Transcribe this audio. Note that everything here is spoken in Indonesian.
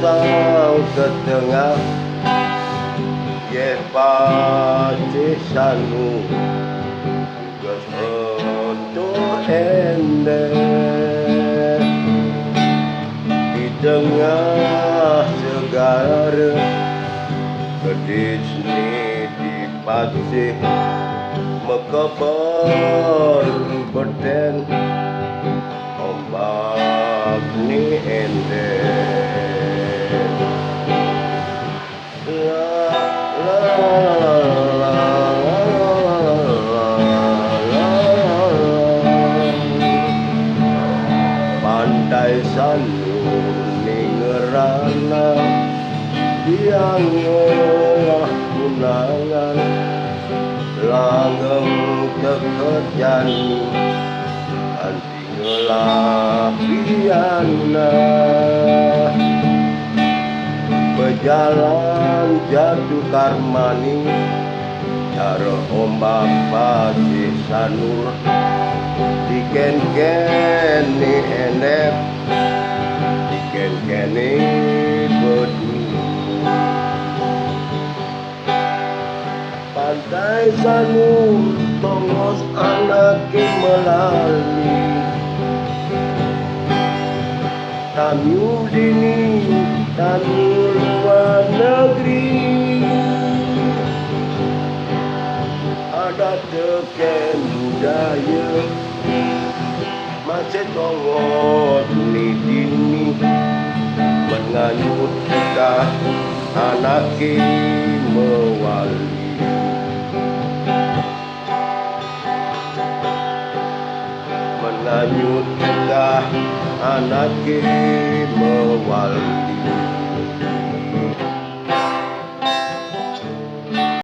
sang ke tengah ye pati sanu gas untuk ende di tengah segara kedis ni di pati mekabar beden ombak ni ende pantai sanur ningerana diangolah kunangan langgeng tekerjan anti ngelapiana berjalan jatuh karmani cara ombak pati sanur diken-ken ni enep diken-ken ni bedu pantai sanur tongos anak melali tamu dini tamu luar negeri ada teken budaya masih tongot ni dini menganyut kita anak mewali menganyut kita anak mewali